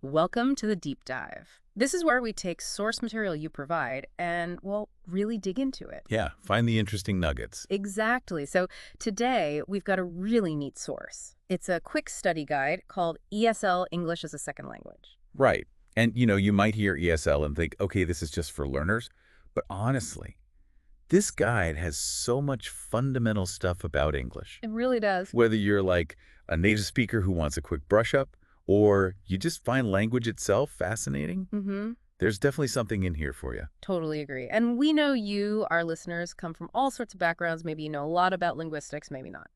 Welcome to the deep dive. This is where we take source material you provide and, well, really dig into it. Yeah, find the interesting nuggets. Exactly. So today we've got a really neat source. It's a quick study guide called ESL English as a Second Language. Right. And, you might hear ESL and think, okay, this is just for learners. But honestly, this guide has so much fundamental stuff about English. It really does. Whether you're like a native speaker who wants a quick brush up, or you just find language itself fascinating, there's definitely something in here for you. Totally agree. And we know you, our listeners, come from all sorts of backgrounds. Maybe you know a lot about linguistics, maybe not.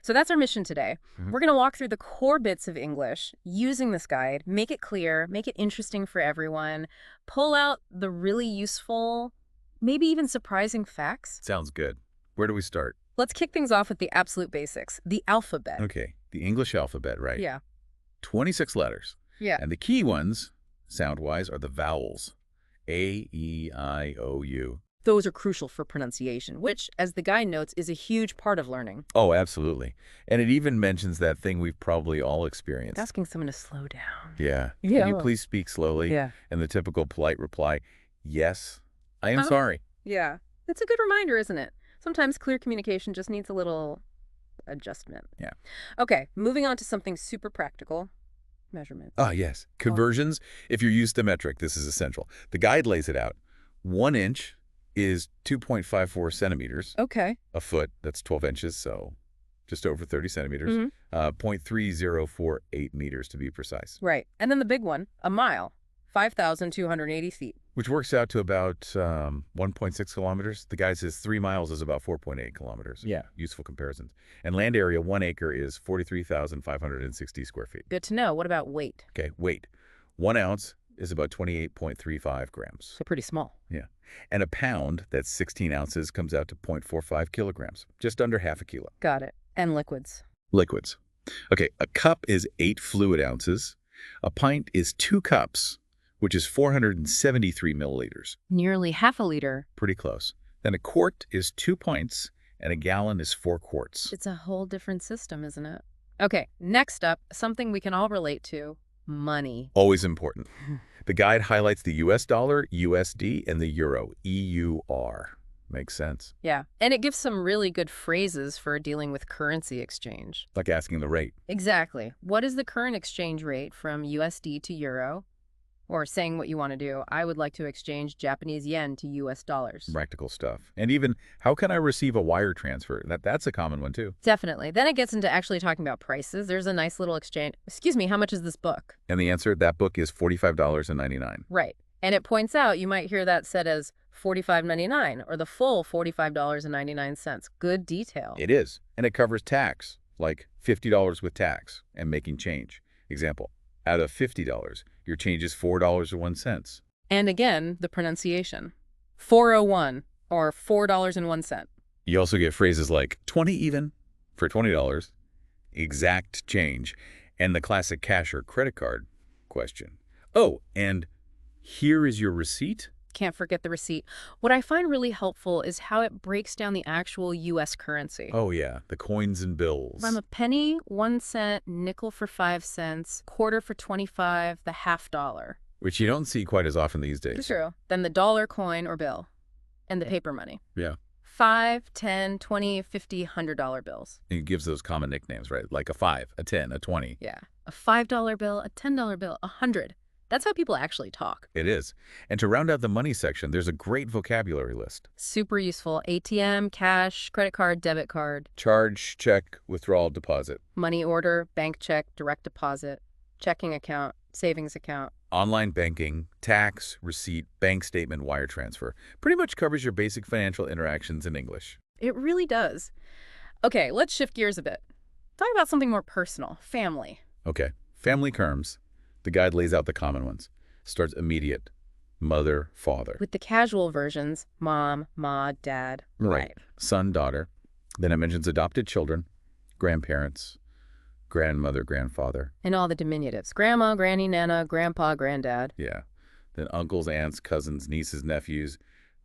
So that's our mission today. We're going to walk through the core bits of English using this guide, make it clear, make it interesting for everyone, pull out the really useful, maybe even surprising facts. Sounds good. Where do we start? Let's kick things off with the absolute basics, the alphabet. Okay, the English alphabet, right? Yeah. 26 letters. Yeah. And the key ones, sound-wise, are the vowels. A, E, I, O, U. Those are crucial for pronunciation, which, as the guide notes, is a huge part of learning. Oh, absolutely. And it even mentions that thing we've probably all experienced. Asking someone to slow down. Yeah. Yeah. Can you please speak slowly? Yeah. And the typical polite reply, yes, I am sorry. Yeah. It's a good reminder, isn't it? Sometimes clear communication just needs a little adjustment. Yeah. Okay, moving on to something super practical. Measurements. Ah, yes. Conversions, if you're used to metric, this is essential. The guide lays it out. 1 inch is 2.54 centimeters. Okay. A foot, that's 12 inches, so just over 30 centimeters. Mm-hmm. 0.3048 meters to be precise. Right. And then the big one, a mile, 5,280 feet. Which works out to about 1.6 kilometers. The guy says 3 miles is about 4.8 kilometers. Yeah. Useful comparisons. And land area, 1 acre is 43,560 square feet. Good to know. What about weight? Okay, weight. 1 ounce is about 28.35 grams. So pretty small. Yeah. And a pound, that's 16 ounces, comes out to 0.45 kilograms. Just under half a kilo. Got it. And liquids. Liquids. Okay, a cup is 8 fluid ounces. A pint is 2 cups, which is 473 milliliters. Nearly half a liter. Pretty close. Then a quart is 2 pints, and a gallon is 4 quarts. It's a whole different system, isn't it? Okay, next up, something we can all relate to, money. Always important. The guide highlights the US dollar, USD, and the euro, EUR. Makes sense. Yeah, and it gives some really good phrases for dealing with currency exchange. Like asking the rate. Exactly. What is the current exchange rate from USD to euro? Or saying what you want to do, I would like to exchange Japanese yen to US dollars. Practical stuff. And even, how can I receive a wire transfer? That's a common one, too. Definitely. Then it gets into actually talking about prices. There's a nice little exchange. Excuse me, how much is this book? And the answer, that book is $45.99. Right. And it points out, you might hear that said as $45.99 or the full $45.99. Good detail. It is. And it covers tax, like $50 with tax and making change. Example, out of $50, your change is $4.01. And again, the pronunciation. 401 or $4.01. You also get phrases like 20 even for $20, exact change, and the classic cash or credit card question. Oh, and here is your receipt? Can't forget the receipt. What I find really helpful is how it breaks down the actual U.S. currency. Oh, yeah, the coins and bills. From a penny, 1 cent, nickel for 5 cents, quarter for 25, the half dollar. Which you don't see quite as often these days. True. Then the dollar coin or bill. And the paper money. Yeah. 5, 10, 20, 50, $100 bills. And it gives those common nicknames, right? Like a 5, a 10, a 20. Yeah. A $5 bill, a $10 bill, 100. That's how people actually talk. It is. And to round out the money section, there's a great vocabulary list. Super useful. ATM, cash, credit card, debit card. Charge, check, withdrawal, deposit. Money order, bank check, direct deposit, checking account, savings account. Online banking, tax, receipt, bank statement, wire transfer. Pretty much covers your basic financial interactions in English. It really does. Okay, let's shift gears a bit. Talk about something more personal, family. Okay, family terms. The guide lays out the common ones. Starts immediate, mother, father. With the casual versions, mom, ma, dad, Right. wife. Son, daughter. Then it mentions adopted children, grandparents, grandmother, grandfather. And all the diminutives. Grandma, granny, nana, grandpa, granddad. Yeah. Then uncles, aunts, cousins, nieces, nephews,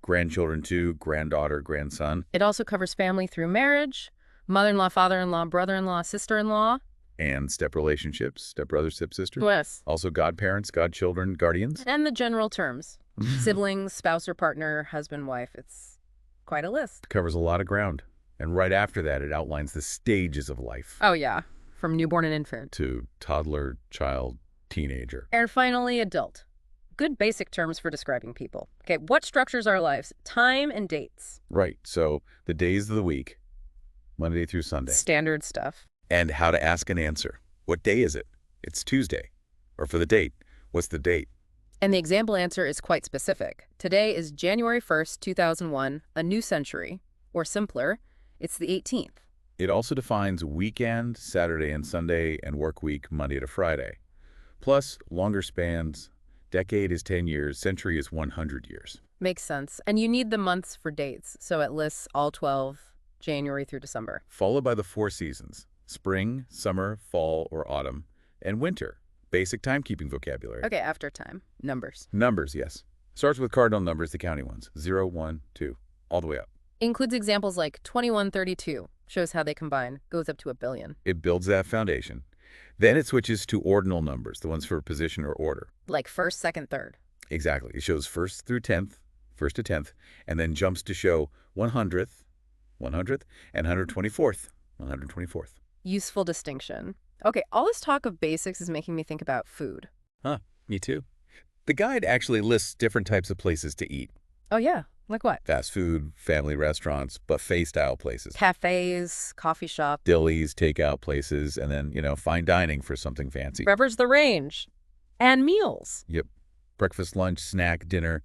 grandchildren too, granddaughter, grandson. It also covers family through marriage, mother-in-law, father-in-law, brother-in-law, sister-in-law, And step relationships, stepbrother, stepsister. Yes. Also godparents, godchildren, guardians. And the general terms. Siblings, spouse or partner, husband, wife. It's quite a list. Covers a lot of ground. And right after that, it outlines the stages of life. Oh, yeah. From newborn and infant. To toddler, child, teenager. And finally, adult. Good basic terms for describing people. Okay, what structures our lives? Time and dates. Right. So the days of the week, Monday through Sunday. Standard stuff. And how to ask and answer. What day is it? It's Tuesday. Or for the date, what's the date? And the example answer is quite specific. Today is January 1st, 2001, a new century. Or simpler, it's the 18th. It also defines weekend, Saturday and Sunday, and work week, Monday to Friday. Plus, longer spans. Decade is 10 years, century is 100 years. Makes sense. And you need the months for dates, so it lists all 12, January through December. Followed by the 4 seasons: spring, summer, fall, or autumn, and winter. Basic timekeeping vocabulary. Okay, after time. Numbers. Numbers, yes. Starts with cardinal numbers, the counting ones. 0, 1, 2, all the way up. Includes examples like 2132. Shows how they combine. Goes up to 1 billion. It builds that foundation. Then it switches to ordinal numbers, the ones for position or order. Like first, second, third. Exactly. It shows first through 10th, first to 10th, and then jumps to show 100th, and 124th, 124th. Useful distinction. Okay, all this talk of basics is making me think about food. Huh, me too. The guide actually lists different types of places to eat. Oh, yeah. Like what? Fast food, family restaurants, buffet-style places. Cafes, coffee shop. Dillies, takeout places, and then, fine dining for something fancy. Leverage the range. And meals. Yep. Breakfast, lunch, snack, dinner,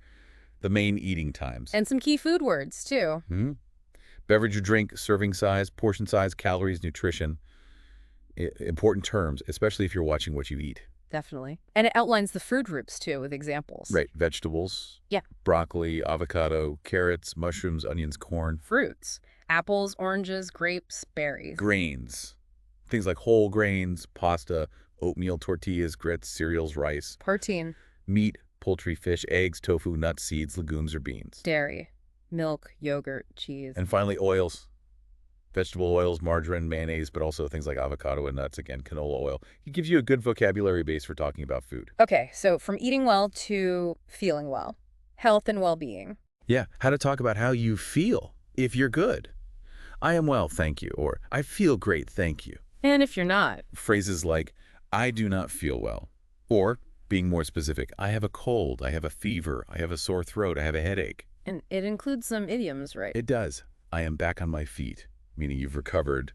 the main eating times. And some key food words, too. Beverage or drink, serving size, portion size, calories, nutrition. Important terms, especially if you're watching what you eat. Definitely. And it outlines the food groups, too, with examples. Right. Vegetables. Yeah. Broccoli, avocado, carrots, mushrooms, onions, corn. Fruits. Apples, oranges, grapes, berries. Grains. Things like whole grains, pasta, oatmeal, tortillas, grits, cereals, rice. Protein. Meat, poultry, fish, eggs, tofu, nuts, seeds, legumes, or beans. Dairy. Milk, yogurt, cheese. And finally, oils. Vegetable oils, margarine, mayonnaise, but also things like avocado and nuts, again, canola oil. It gives you a good vocabulary base for talking about food. Okay, so from eating well to feeling well. Health and well-being. Yeah, how to talk about how you feel if you're good. I am well, thank you, or I feel great, thank you. And if you're not. Phrases like, I do not feel well. Or, being more specific, I have a cold, I have a fever, I have a sore throat, I have a headache. And it includes some idioms, right? It does. I am back on my feet. Meaning you've recovered.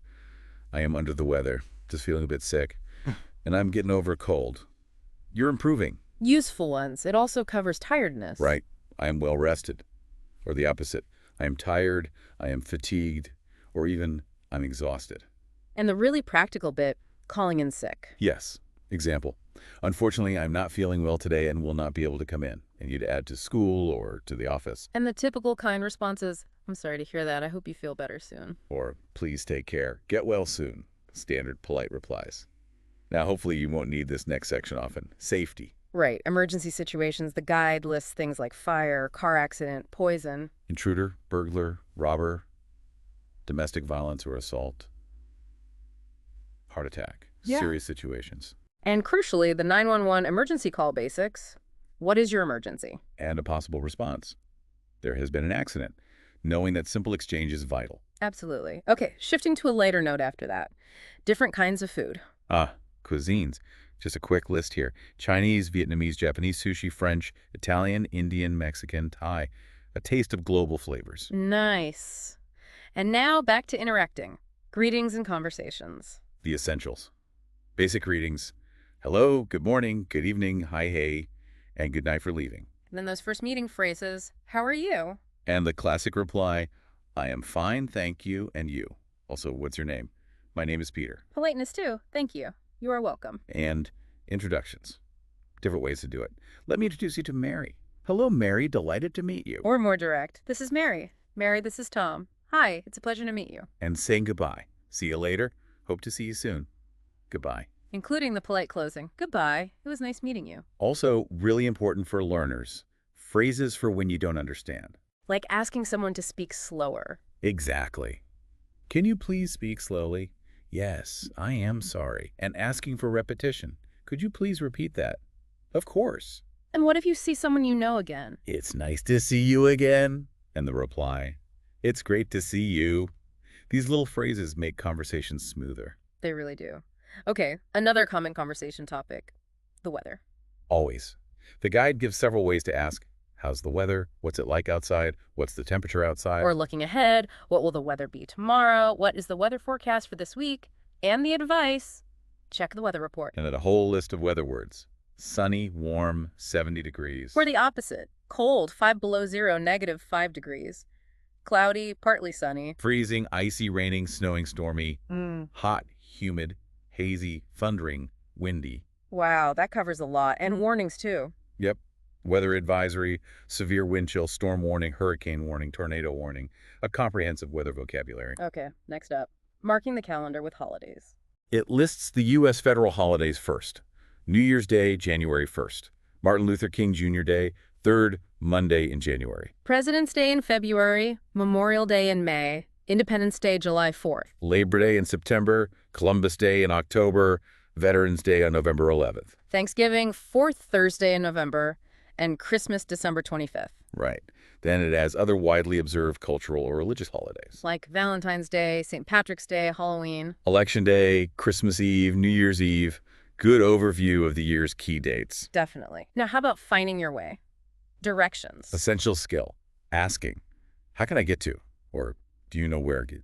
I am under the weather, just feeling a bit sick. And I'm getting over a cold. You're improving. Useful ones. It also covers tiredness. Right. I am well rested. Or the opposite. I am tired, I am fatigued, or even I'm exhausted. And the really practical bit, calling in sick. Yes. Example. Unfortunately, I'm not feeling well today and will not be able to come in. And you'd add to school or to the office. And the typical kind response is, I'm sorry to hear that. I hope you feel better soon. Or, please take care. Get well soon. Standard polite replies. Now, hopefully you won't need this next section often. Safety. Right. Emergency situations. The guide lists things like fire, car accident, poison. Intruder, burglar, robber, domestic violence or assault, heart attack, serious situations. And crucially, the 911 emergency call basics. What is your emergency? And a possible response. There has been an accident. Knowing that simple exchange is vital. Absolutely. Okay, shifting to a lighter note after that. Different kinds of food. Cuisines. Just a quick list here. Chinese, Vietnamese, Japanese, sushi, French, Italian, Indian, Mexican, Thai. A taste of global flavors. Nice. And now back to interacting. Greetings and conversations. The essentials. Basic greetings. Hello, good morning, good evening, hi, hey, and good night for leaving. And then those first meeting phrases, how are you? And the classic reply, I am fine, thank you, and you. Also, what's your name? My name is Peter. Politeness too. Thank you. You are welcome. And introductions. Different ways to do it. Let me introduce you to Mary. Hello, Mary. Delighted to meet you. Or more direct. This is Mary. Mary, this is Tom. Hi, it's a pleasure to meet you. And saying goodbye. See you later. Hope to see you soon. Goodbye. Including the polite closing. Goodbye. It was nice meeting you. Also, really important for learners. Phrases for when you don't understand. Like asking someone to speak slower. Exactly. Can you please speak slowly? Yes, I am sorry. And asking for repetition. Could you please repeat that? Of course. And what if you see someone you know again? It's nice to see you again. And the reply, it's great to see you. These little phrases make conversations smoother. They really do. Okay, another common conversation topic, the weather. Always. The guide gives several ways to ask, how's the weather? What's it like outside? What's the temperature outside? Or looking ahead, what will the weather be tomorrow? What is the weather forecast for this week? And the advice, check the weather report. And then a whole list of weather words. Sunny, warm, 70 degrees. Or the opposite, cold, 5 below zero, negative 5 degrees. Cloudy, partly sunny. Freezing, icy, raining, snowing, stormy. Hot, humid, hazy, thundering, windy. Wow, that covers a lot. And warnings, too. Yep. Weather advisory, severe wind chill, storm warning, hurricane warning, tornado warning. A comprehensive weather vocabulary. Okay, next up. Marking the calendar with holidays. It lists the U.S. federal holidays first. New Year's Day, January 1st. Martin Luther King Jr. Day, third Monday in January. President's Day in February, Memorial Day in May, Independence Day July 4th. Labor Day in September, Columbus Day in October, Veterans Day on November 11th. Thanksgiving, 4th Thursday in November, and Christmas December 25th. Right. Then it has other widely observed cultural or religious holidays. Like Valentine's Day, St. Patrick's Day, Halloween. Election Day, Christmas Eve, New Year's Eve. Good overview of the year's key dates. Definitely. Now, how about finding your way? Directions. Essential skill. Asking, how can I get to? Or do you know where it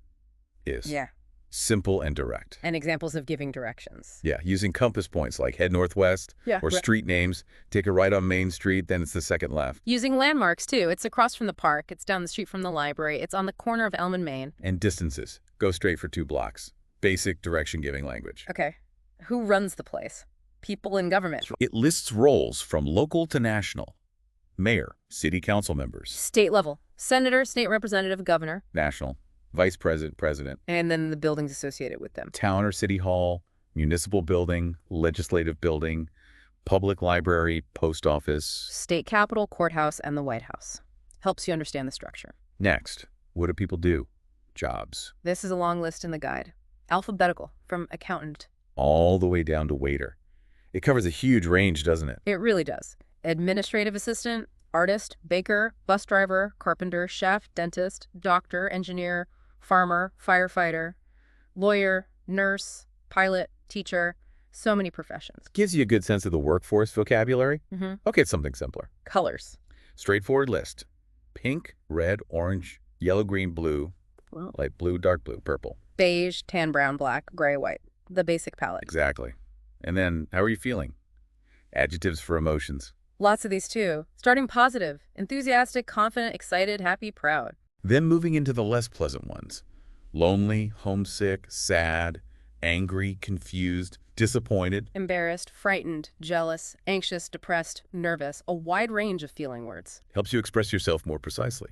is? Yeah. Simple and direct. And examples of giving directions. Yeah, using compass points like head northwest or street names. Take a right on Main Street, then it's the second left. Using landmarks, too. It's across from the park. It's down the street from the library. It's on the corner of Elm and Main. And distances. Go straight for 2 blocks. Basic direction-giving language. Okay. Who runs the place? People in government. It lists roles from local to national. Mayor, city council members. State level. Senator, state representative, governor. National, vice president, president. And then the buildings associated with them. Town or city hall, municipal building, legislative building, public library, post office. State capitol, courthouse, and the White House. Helps you understand the structure. Next, what do people do? Jobs. This is a long list in the guide. Alphabetical, from accountant. All the way down to waiter. It covers a huge range, doesn't it? It really does. Administrative assistant, artist, baker, bus driver, carpenter, chef, dentist, doctor, engineer, farmer, firefighter, lawyer, nurse, pilot, teacher, so many professions. Gives you a good sense of the workforce vocabulary. Okay, it's something simpler. Colors. Straightforward list. Pink, red, orange, yellow, green, blue, light blue, dark blue, purple. Beige, tan, brown, black, gray, white. The basic palette. Exactly. And then, how are you feeling? Adjectives for emotions. Lots of these too. Starting positive, enthusiastic, confident, excited, happy, proud. Then moving into the less pleasant ones. Lonely, homesick, sad, angry, confused, disappointed. Embarrassed, frightened, jealous, anxious, depressed, nervous. A wide range of feeling words. Helps you express yourself more precisely.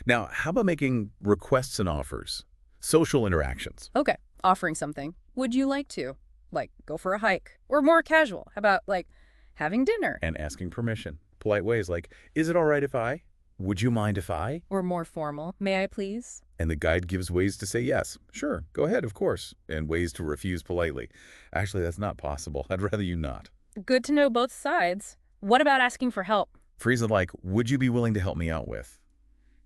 Now, how about making requests and offers? Social interactions. Okay, offering something. Would you like to? Like, go for a hike. Or more casual. How about, like, having dinner? And asking permission. Polite ways like, is it all right if I? Would you mind if I? Or more formal. May I please? And the guide gives ways to say yes. Sure, go ahead, of course. And ways to refuse politely. Actually, that's not possible. I'd rather you not. Good to know both sides. What about asking for help? Phrases like, would you be willing to help me out with?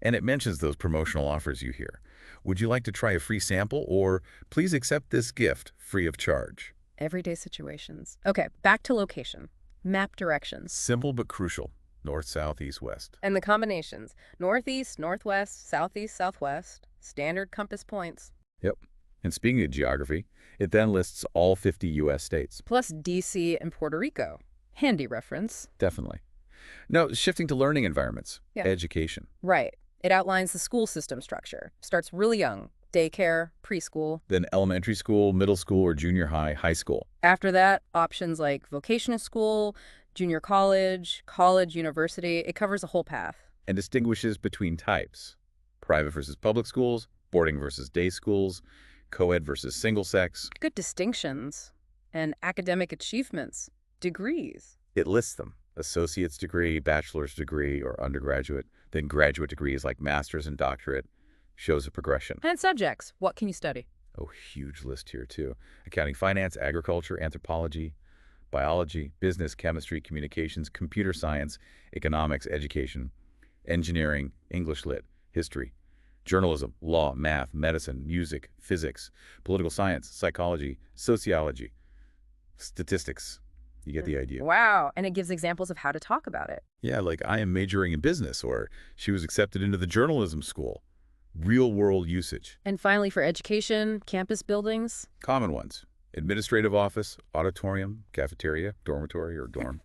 And it mentions those promotional offers you hear. Would you like to try a free sample? Or please accept this gift free of charge. Everyday situations. Okay, back to location. Map directions. Simple but crucial. North, south, east, west. And the combinations. Northeast, northwest, southeast, southwest. Standard compass points. Yep. And speaking of geography, it then lists all 50 U.S. states. Plus D.C. and Puerto Rico. Handy reference. Definitely. Now, shifting to learning environments. Yeah. Education. Right. It outlines the school system structure. Starts really young. Daycare, preschool. Then elementary school, middle school, or junior high, high school. After that, options like vocational school, junior college, college, university. It covers a whole path. And distinguishes between types. Private versus public schools, boarding versus day schools, co-ed versus single sex. Good distinctions. And academic achievements. Degrees. It lists them. Associate's degree, bachelor's degree, or undergraduate. Then graduate degrees like master's and doctorate. Shows a progression. And subjects. What can you study? Oh, huge list here, too. Accounting, finance, agriculture, anthropology, biology, business, chemistry, communications, computer science, economics, education, engineering, English lit, history, journalism, law, math, medicine, music, physics, political science, psychology, sociology, statistics. You get the idea. Wow. And it gives examples of how to talk about it. Yeah, like I am majoring in business, or she was accepted into the journalism school. Real-world usage. And finally, for education, campus buildings. Common ones. Administrative office, auditorium, cafeteria, dormitory or dorm,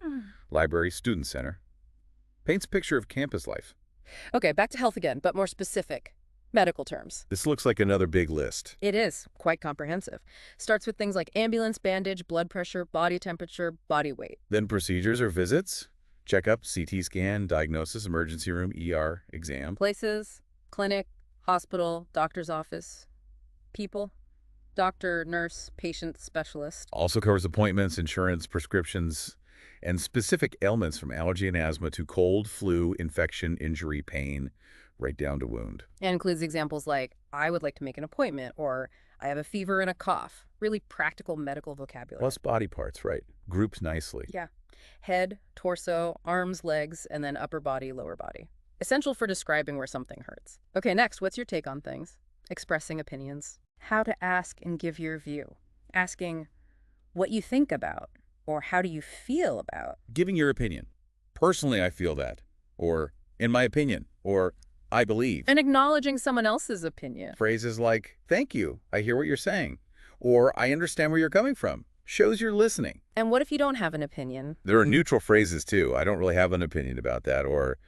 library, student center. Paints a picture of campus life. Okay, back to health again, but more specific. Medical terms. This looks like another big list. It is quite comprehensive. Starts with things like ambulance, bandage, blood pressure, body temperature, body weight. Then procedures or visits, checkup, CT scan, diagnosis, emergency room, ER, exam. Places, clinic, hospital, doctor's office. People, doctor, nurse, patient, specialist. Also covers appointments, insurance, prescriptions, and specific ailments from allergy and asthma to cold, flu, infection, injury, pain, right down to wound. And includes examples like, I would like to make an appointment, or I have a fever and a cough. Really practical medical vocabulary. Plus body parts, right? Groups nicely. Yeah. Head, torso, arms, legs, and then upper body, lower body. Essential for describing where something hurts. Okay, next, what's your take on things? Expressing opinions. How to ask and give your view. Asking what you think about, or how do you feel about. Giving your opinion. Personally, I feel that. Or, in my opinion. Or, I believe. And acknowledging someone else's opinion. Phrases like, thank you, I hear what you're saying. Or, I understand where you're coming from. Shows you're listening. And what if you don't have an opinion? There are neutral phrases, too. I don't really have an opinion about that. Or,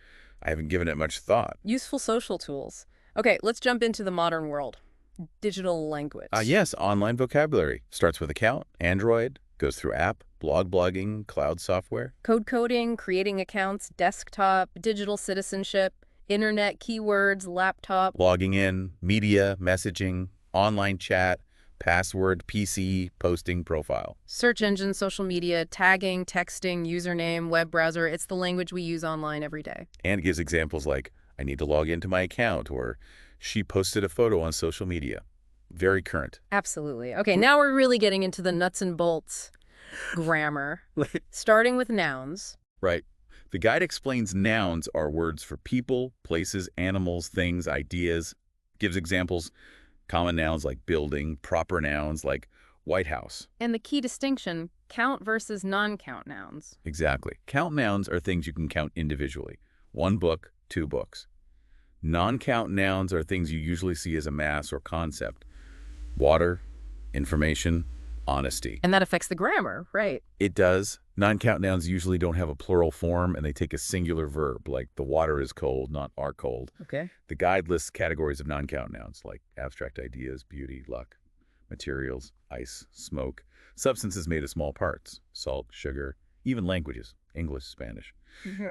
I haven't given it much thought. Useful social tools. Okay, let's jump into the modern world. Digital language. Yes, online vocabulary. Starts with account, Android, goes through app, blogging, cloud software. Code coding, creating accounts, desktop, digital citizenship, internet keywords, laptop. Logging in, media, messaging, online chat, password, PC, posting, profile. Search engine, social media, tagging, texting, username, web browser. It's the language we use online every day. And gives examples like, I need to log into my account, or she posted a photo on social media. Very current. Absolutely. Okay, now we're really getting into the nuts and bolts grammar, starting with nouns. Right. The guide explains nouns are words for people, places, animals, things, ideas. Gives examples, common nouns like building, proper nouns like White House. And the key distinction, count versus non-count nouns. Exactly. Count nouns are things you can count individually. 1 book, 2 books. Non-count nouns are things you usually see as a mass or concept. Water, information, honesty. And that affects the grammar, right? It does. Non-count nouns usually don't have a plural form, and they take a singular verb, like the water is cold, not are cold. Okay. The guide lists categories of non-count nouns, like abstract ideas, beauty, luck, materials, ice, smoke, substances made of small parts, salt, sugar, even languages, English, Spanish.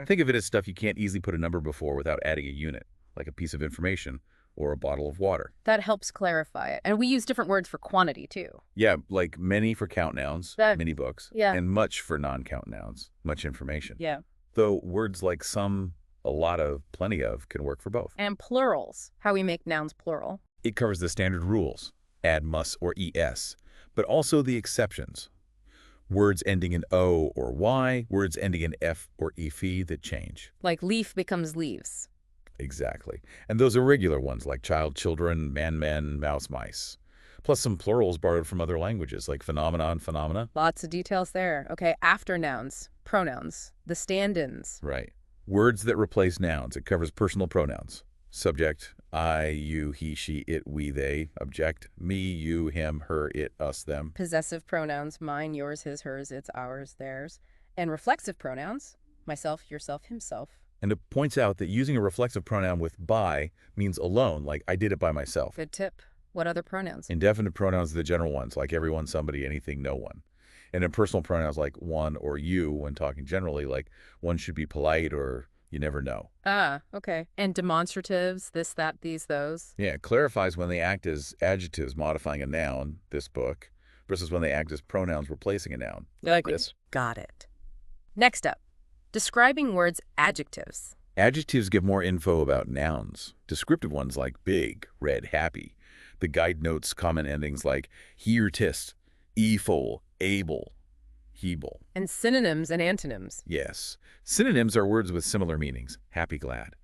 Think of it as stuff you can't easily put a number before without adding a unit, like a piece of information or a bottle of water. That helps clarify it. And we use different words for quantity, too. Yeah, like many for count nouns, many books, yeah. And much for non-count nouns, much information. Yeah. Though words like some, a lot of, plenty of can work for both. And plurals, how we make nouns plural. It covers the standard rules, add mus or es, but also the exceptions. Words ending in o or y, words ending in f or eph that change. Like leaf becomes leaves. Exactly. And those irregular ones like child, children, man, men, mouse, mice. Plus some plurals borrowed from other languages like phenomenon, phenomena. Lots of details there. Okay, after nouns, pronouns, the stand-ins. Right. Words that replace nouns. It covers personal pronouns. Subject, I, you, he, she, it, we, they. Object, me, you, him, her, it, us, them. Possessive pronouns, mine, yours, his, hers, its, ours, theirs. And reflexive pronouns, myself, yourself, himself. And it points out that using a reflexive pronoun with by means alone, like I did it by myself. Good tip. What other pronouns? Indefinite pronouns are the general ones, like everyone, somebody, anything, no one. And impersonal pronouns like one or you, when talking generally, like one should be polite or you never know. Ah, okay. And demonstratives, this, that, these, those. Yeah, it clarifies when they act as adjectives modifying a noun, this book, versus when they act as pronouns replacing a noun. I like this. Got it. Next up, describing words adjectives. Adjectives give more info about nouns. Descriptive ones like big, red, happy. The guide notes common endings like heartist, eful, able, heeble. And synonyms and antonyms. Yes. Synonyms are words with similar meanings, happy, glad.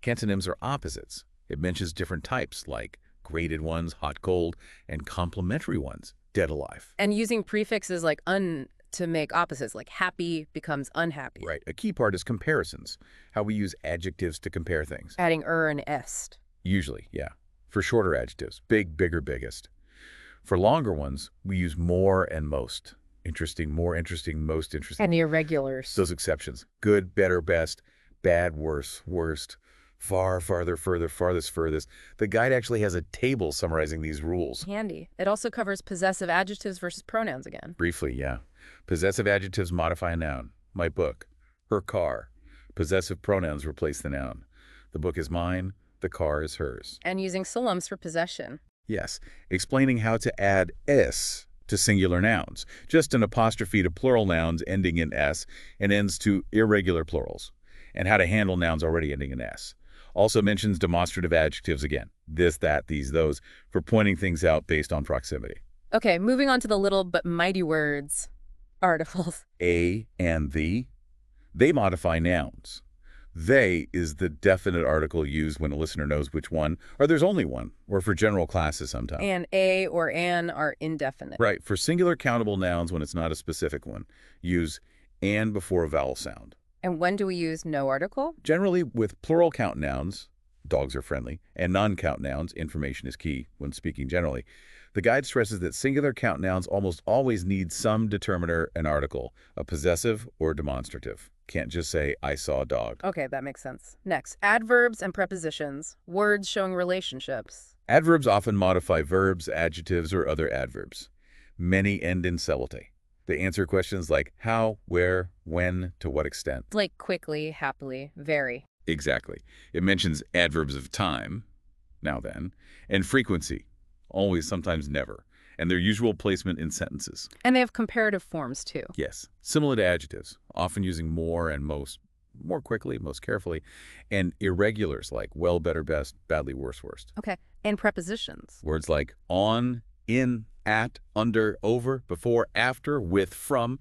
Antonyms are opposites. It mentions different types like graded ones, hot, cold, and complementary ones, dead, alive. And using prefixes like un to make opposites, like happy becomes unhappy. Right. A key part is comparisons, how we use adjectives to compare things. Adding and est. Usually, yeah. For shorter adjectives, big, bigger, biggest. For longer ones, we use more and most. Interesting, more interesting, most interesting. And irregulars. Those exceptions. Good, better, best, bad, worse, worst, far, farther, further, farthest, furthest. The guide actually has a table summarizing these rules. Handy. It also covers possessive adjectives versus pronouns again. Briefly, yeah. Possessive adjectives modify a noun. My book. Her car. Possessive pronouns replace the noun. The book is mine. The car is hers. And using solums for possession. Yes. Explaining how to add s to singular nouns. Just an apostrophe to plural nouns ending in s and ends to irregular plurals. And how to handle nouns already ending in s. Also mentions demonstrative adjectives again. This, that, these, those, for pointing things out based on proximity. Okay, moving on to the little but mighty words. Articles. A and the. They modify nouns. They is the definite article used when a listener knows which one, or there's only one, or for general classes sometimes. And a or an are indefinite. Right. For singular countable nouns when it's not a specific one, use and before a vowel sound. And when do we use no article? Generally, with plural count nouns, dogs are friendly, and non-count nouns, information is key when speaking generally. The guide stresses that singular count nouns almost always need some determiner and article, a possessive or demonstrative. Can't just say, I saw a dog. Okay, that makes sense. Next, adverbs and prepositions, words showing relationships. Adverbs often modify verbs, adjectives, or other adverbs. Many end in subtlety. They answer questions like how, where, when, to what extent. Like quickly, happily, very. Exactly. It mentions adverbs of time, now then, and frequency, always, sometimes, never, and their usual placement in sentences. And they have comparative forms, too. Yes, similar to adjectives, often using more and most, more quickly, most carefully, and irregulars like well, better, best, badly, worse, worst. Okay, and prepositions. Words like on, in, at, under, over, before, after, with, from.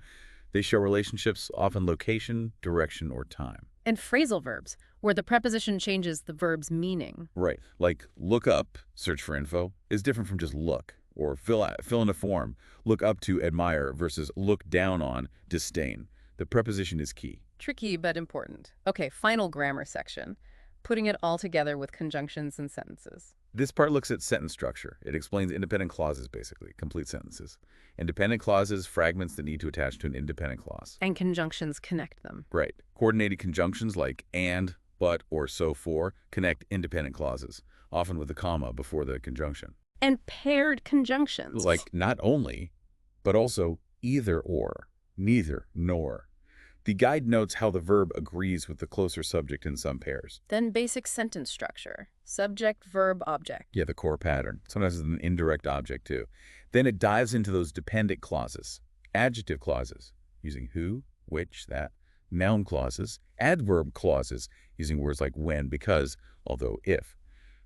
They show relationships, often location, direction, or time. And phrasal verbs, where the preposition changes the verb's meaning. Right. Like look up, search for info, is different from just look. Or fill in a form, look up to admire versus look down on disdain. The preposition is key. Tricky, but important. Okay, final grammar section. Putting it all together with conjunctions and sentences. This part looks at sentence structure. It explains independent clauses, basically, complete sentences. Independent clauses, fragments that need to attach to an independent clause. And conjunctions connect them. Right. Coordinated conjunctions like and, but, or so for connect independent clauses, often with a comma before the conjunction. And paired conjunctions. Like not only, but also either or, neither nor. The guide notes how the verb agrees with the closer subject in some pairs. Then basic sentence structure. Subject, verb, object. Yeah, the core pattern. Sometimes it's an indirect object too. Then it dives into those dependent clauses, adjective clauses, using who, which, that, noun clauses, adverb clauses, using words like when, because, although, if.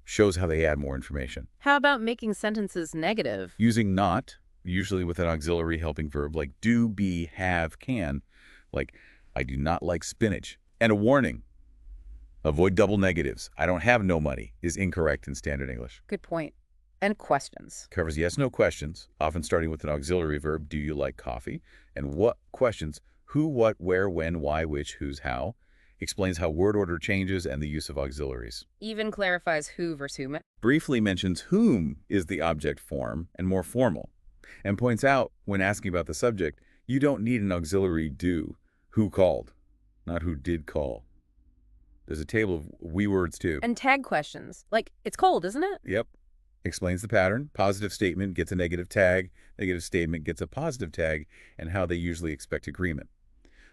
Shows how they add more information. How about making sentences negative? Using not, usually with an auxiliary helping verb like do, be, have, can, like I do not like spinach. And a warning, avoid double negatives. I don't have no money is incorrect in standard English. Good point. And questions. Covers yes, no questions, often starting with an auxiliary verb, do you like coffee? And what questions, who, what, where, when, why, which, whose, how. Explains how word order changes and the use of auxiliaries. Even clarifies who versus whom. Briefly mentions whom is the object form and more formal. And points out, when asking about the subject, you don't need an auxiliary do. Who called, not who did call. There's a table of we words too. And tag questions. Like, it's cold, isn't it? Yep. Explains the pattern. Positive statement gets a negative tag. Negative statement gets a positive tag, and how they usually expect agreement.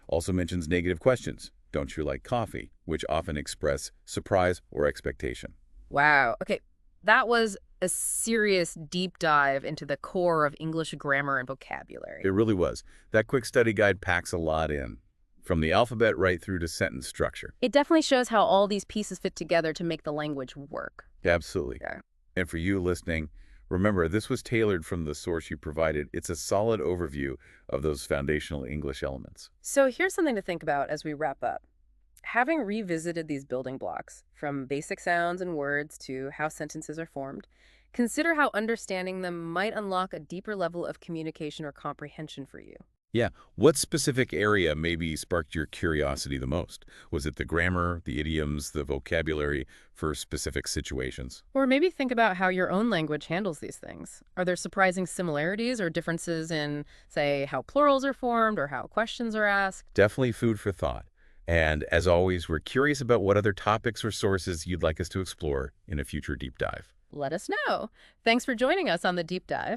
Also mentions negative questions. Don't you like coffee? Which often express surprise or expectation. Wow. Okay, that was a serious deep dive into the core of English grammar and vocabulary. It really was. That quick study guide packs a lot in, from the alphabet right through to sentence structure. It definitely shows how all these pieces fit together to make the language work. Absolutely. Yeah. And for you listening, Remember, this was tailored from the source you provided. It's a solid overview of those foundational English elements. So here's something to think about as we wrap up. Having revisited these building blocks, from basic sounds and words to how sentences are formed, consider how understanding them might unlock a deeper level of communication or comprehension for you. Yeah, what specific area maybe sparked your curiosity the most? Was it the grammar, the idioms, the vocabulary for specific situations? Or maybe think about how your own language handles these things. Are there surprising similarities or differences in, say, how plurals are formed or how questions are asked? Definitely food for thought. And as always, we're curious about what other topics or sources you'd like us to explore in a future deep dive. Let us know. Thanks for joining us on the deep dive.